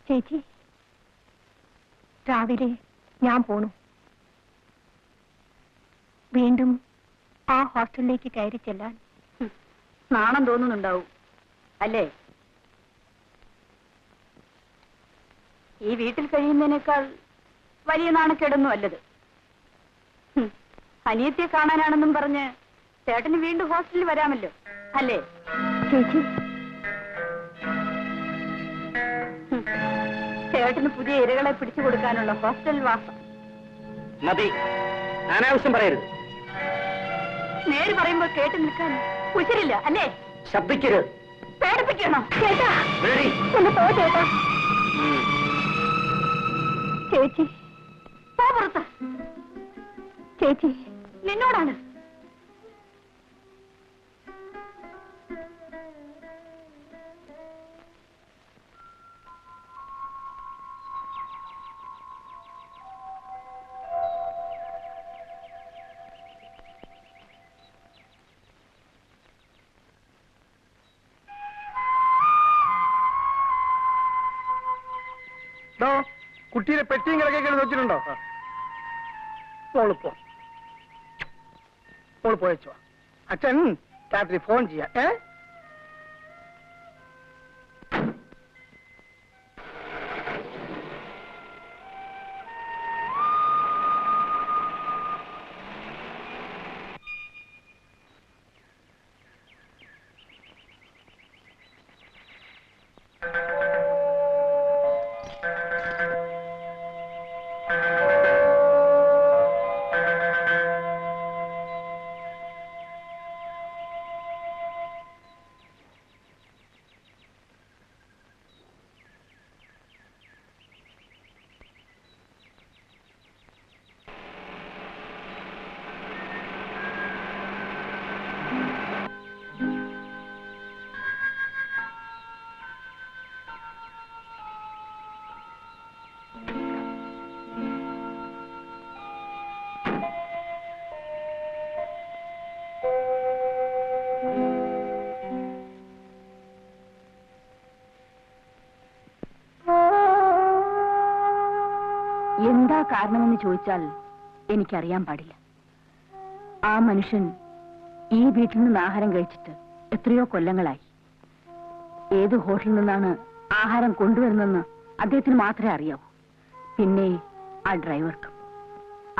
ചേച്ചി, രാവിലെ ഞാൻ പോണു. വീണ്ടും ആ ഹോസ്റ്റലിലേക്ക് കയറി ചെല്ലാൻ നാണം തോന്നുന്നുണ്ടാവും അല്ലേ? ഈ വീട്ടിൽ കഴിയുന്നതിനേക്കാൾ വലിയ നാണക്കേടൊന്നും അല്ലത്. അനിയത്തിയെ കാണാനാണെന്നും പറഞ്ഞ് ചേട്ടന് വീണ്ടും ഹോസ്റ്റലിൽ വരാമല്ലോ അല്ലേ? ചേച്ചി, ചേട്ടന് പുതിയ ഇരകളെ പിടിച്ചു കൊടുക്കാനുള്ള ഹോസ്റ്റൽ വാസം. മതി, അനാവശ്യം പറയരുത്. നേര് പറയുമ്പോൾ കേട്ടു നിൽക്കാൻ കുശരില്ല അല്ലേ? ശബ്ദിക്കരുത്. പേടിപ്പിക്കണോ? ചേട്ടാ Ready? ഒന്ന് പോ ചേട്ടാ. ചേച്ചി, പോ പുറത്ത്. ചേച്ചി, നിന്നോടാണ്. കുട്ടിയുടെ പെട്ടിയും കിടക്കൊക്കെ വെച്ചിട്ടുണ്ടോ? മോള് പോയച്ചോ. അച്ഛൻ രാത്രി ഫോൺ ചെയ്യാം. എന്താ കാരണമെന്ന് ചോദിച്ചാൽ എനിക്കറിയാൻ പാടില്ല. ആ മനുഷ്യൻ ഈ വീട്ടിൽ നിന്ന് ആഹാരം കഴിച്ചിട്ട് എത്രയോ കൊല്ലങ്ങളായി. ഏത് ഹോട്ടലിൽ നിന്നാണ് ആഹാരം കൊണ്ടുവരുന്നെന്ന് അദ്ദേഹത്തിന് മാത്രമേ അറിയാവൂ. പിന്നെ ആ ഡ്രൈവർക്ക്.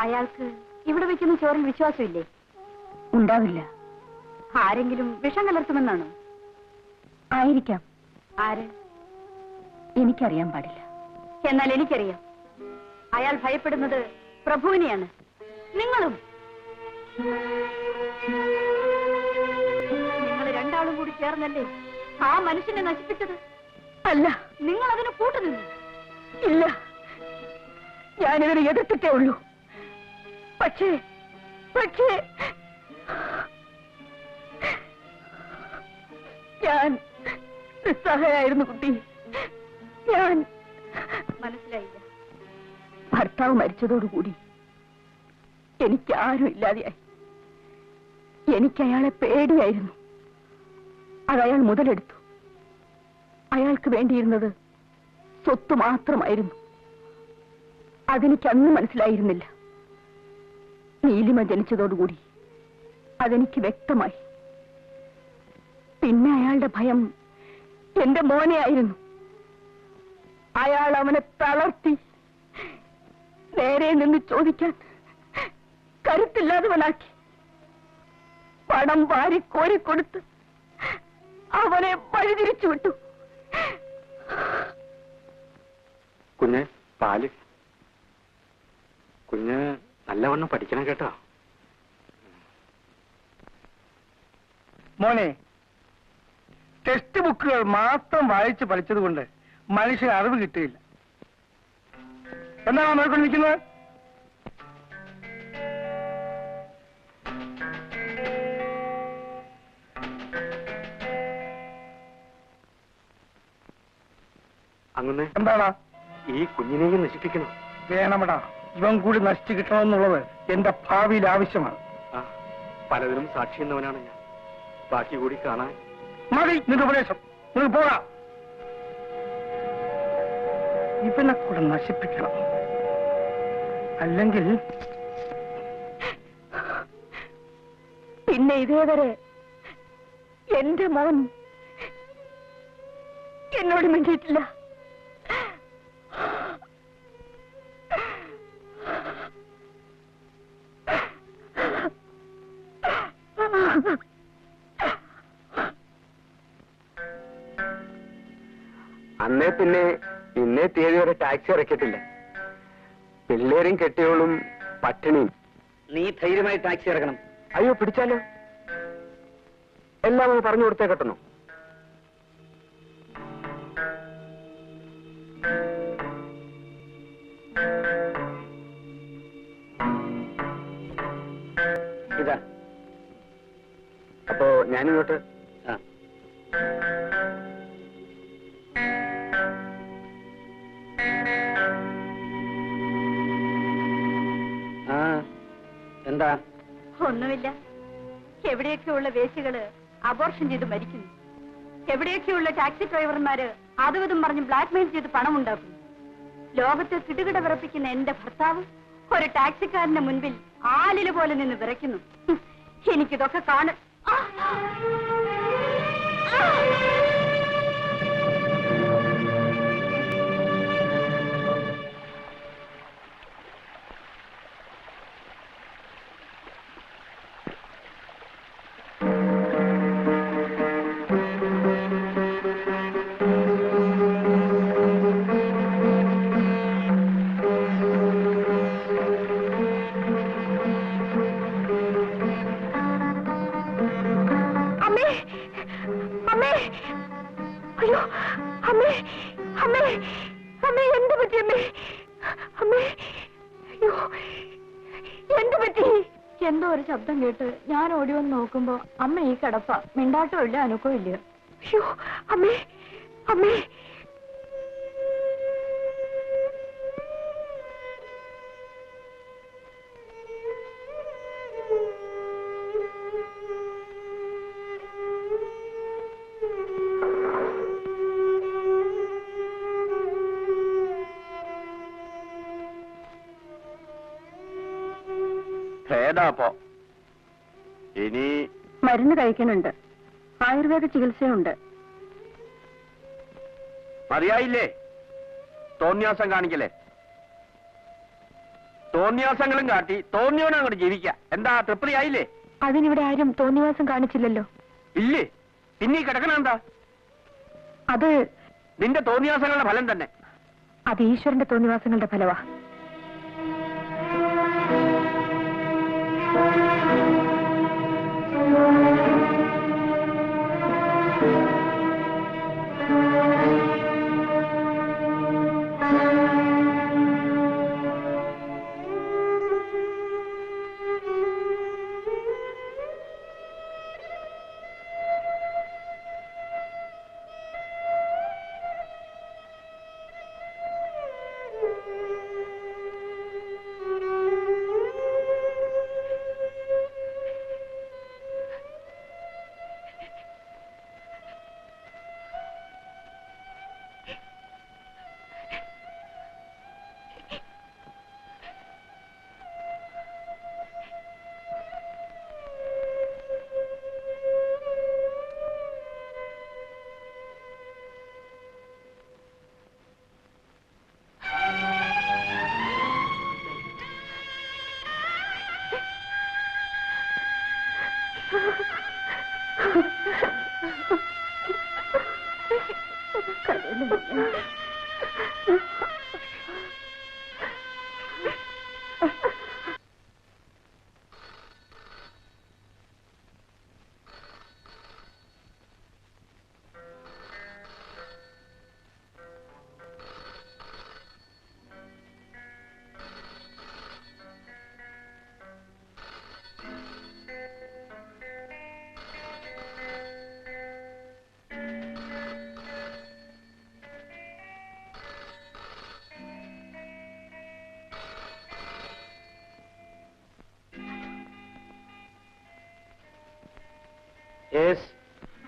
അയാൾക്ക് ഇവിടെ വെക്കുന്ന ചോറിൽ വിശ്വാസമില്ലേ? ഉണ്ടാവില്ല. ആരെങ്കിലും വിഷം കലർത്തുമെന്നാണോ? ആയിരിക്കാം. ആര്? എനിക്കറിയാൻ പാടില്ല. എന്നാൽ എനിക്കറിയാം. അയാൾ ഭയപ്പെടുന്നത് പ്രഭുവിനെയാണ്. നിങ്ങളും. നിങ്ങൾ രണ്ടാളും കൂടി ചേർന്നല്ലേ ആ മനുഷ്യനെ നശിപ്പിച്ചത്? അല്ല, നിങ്ങൾ അതിന് കൂട്ടുനിന്നു. ഇല്ല, ഞാനിതിനെ എതിർത്തിട്ടേ ഉള്ളൂ. പക്ഷേ ഞാൻ നിസ്സഹായായിരുന്നു കുട്ടി. ഞാൻ മനസ്സിലായില്ല. ഭർത്താവ് മരിച്ചതോടുകൂടി എനിക്ക് ആരും ഇല്ലാതെയായി. എനിക്ക് അയാളെ പേടിയായിരുന്നു. അതയാൾ മുതലെടുത്തു. അയാൾക്ക് വേണ്ടിയിരുന്നത് സ്വത്ത് മാത്രമായിരുന്നു. അതെനിക്ക് അന്ന് മനസ്സിലായിരുന്നില്ല. നീലിമ ജനിച്ചതോടുകൂടി അതെനിക്ക് വ്യക്തമായി. പിന്നെ അയാളുടെ ഭയം എന്റെ മോനെ ആയിരുന്നു. അയാൾ അവനെ തളർത്തി നേരെ നിന്ന് ചോദിക്കാൻ കരുത്തില്ലാത്തവനാക്കി. പണം വാരി കോരിക്കൊടുത്ത് അവനെ വഴിതിരിച്ചു വിട്ടു. കുഞ്ഞ് പാല്. കുഞ്ഞ് നല്ലവണ്ണം പഠിക്കണം കേട്ടോ. മോനെ, ടെക്സ്റ്റ് ബുക്കുകൾ മാത്രം വായിച്ച് പഠിച്ചതുകൊണ്ട് മനുഷ്യന് അറിവ് കിട്ടിയില്ല. എന്താണ് നോക്കിക്കൊണ്ട് നിൽക്കുന്നത്? അങ്ങനെ എന്താടാ? ഈ കുഞ്ഞിനെയും നശിപ്പിക്കണം. വേണമടാ, ഇവൻ കൂടി നശിച്ചു കിട്ടണമെന്നുള്ളത് എന്റെ ഭാവിയിൽ ആവശ്യമാണ്. പലതിനും സാക്ഷി എന്നവനാണ് ഞാൻ. ബാക്കി കൂടി കാണാൻ. മതി നിന്റെ ഉപദേശം. നിങ്ങൾ പോകാം. ഇവനെ കൂടെ നശിപ്പിക്കണം. അല്ലെങ്കിൽ പിന്നെ ഇതേവരെ എന്റെ മോൻ എന്നോട് മിണ്ടിയിട്ടില്ല. അന്നേ പിന്നെ ഇന്നേ തീയതി വരെ ടാക്സി ഇറക്കിയിട്ടില്ല. പിള്ളേരും കെട്ടിയോളും പട്ടിണിയും. നീ ധൈര്യമായി ടാക്സി ഇറക്കണം. അയ്യോ, പിടിച്ചാലോ? എല്ലാം പറഞ്ഞു കൊടുത്തേ കെട്ടണോ? ഇതാ. അപ്പോ ഞാനിങ്ങോട്ട്. എന്താ? ഒന്നുമില്ല. എവിടെയൊക്കെയുള്ള വേശികള് അബോർഷൻ ചെയ്ത് മരിക്കുന്നു. എവിടെയൊക്കെയുള്ള ടാക്സി ഡ്രൈവർമാര് അതും പറഞ്ഞ് ബ്ലാക്ക്മെയിൽ ചെയ്ത് പണം ഉണ്ടാക്കുന്നു. ലോകത്തെ കിടുകിട വിറപ്പിക്കുന്ന എന്റെ ഭർത്താവ് ഒരു ടാക്സിക്കാരന്റെ മുൻപിൽ ആലില് പോലെ നിന്ന് വിറയ്ക്കുന്നു. എനിക്കിതൊക്കെ കാണും. അയ്യോ, അമ്മേ, അമ്മേ, അമ്മേ, എന്ത് പറ്റി അമ്മേ? അമ്മേ, അയ്യോ, എന്ത് പറ്റി? എന്തോ ഒരു ശബ്ദം കേട്ട് ഞാൻ ഓടി വന്ന് നോക്കുമ്പോ അമ്മ ഈ കിടപ്പ. മിണ്ടാട്ടോ ഇല്ല, അനക്കോ ഇല്ല. അയ്യോ, അമ്മേ, അമ്മേ. ഭേദാപ്പോ ഇനി മരുന്ന് കഴിക്കുന്നുണ്ട്, ആയുർവേദ ചികിത്സയുണ്ട്. മതിയായില്ലേ? തോന്നിയാസം കാണിക്കലേ? തോന്നിയാസങ്ങളും കാട്ടി തോന്നിയോടെ അങ്ങോട്ട് ജീവിക്കാം. എന്താ, തൃപ്തിയായില്ലേ? അതിനിവിടെ ആരും തോന്നിവാസം കാണിച്ചില്ലല്ലോ. ഇല്ലേ? പിന്നെ ഈ കിടക്കണ എന്താ? അത് നിന്റെ തോന്നിയാസങ്ങളുടെ ഫലം തന്നെ. അത് ഈശ്വരന്റെ തോന്നിവാസങ്ങളുടെ ഫലവാ.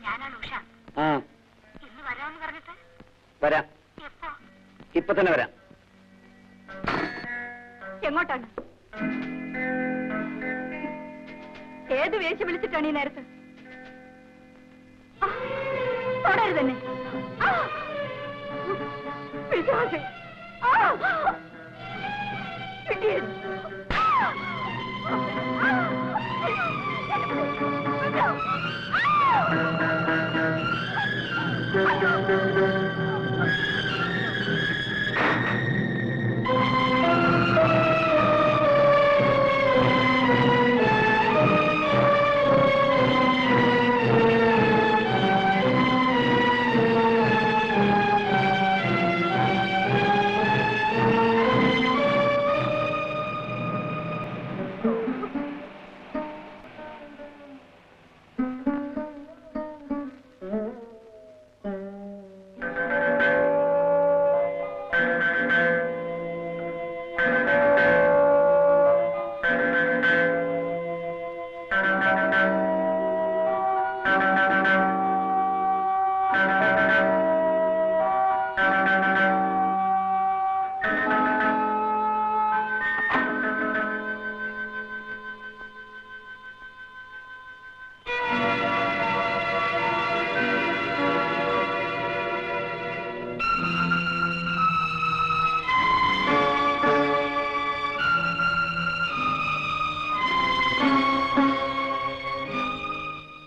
ഞാനാണ് ഉഷ. ഇന്ന് വരാമെന്ന് പറഞ്ഞിട്ട് വരാം. ഇപ്പൊ തന്നെ വരാം. എങ്ങോട്ടാണ്? ഏത് വേശി വിളിച്ചിട്ടാണ് ഈ നേരത്ത്? തുടരുത് തന്നെ. പിശാചേ. ഇടിയൻ.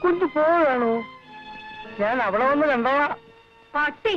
കുഞ്ഞു പോവാണോ? ഞാൻ അവിടെ വന്ന് കണ്ടോളാം. പട്ടി.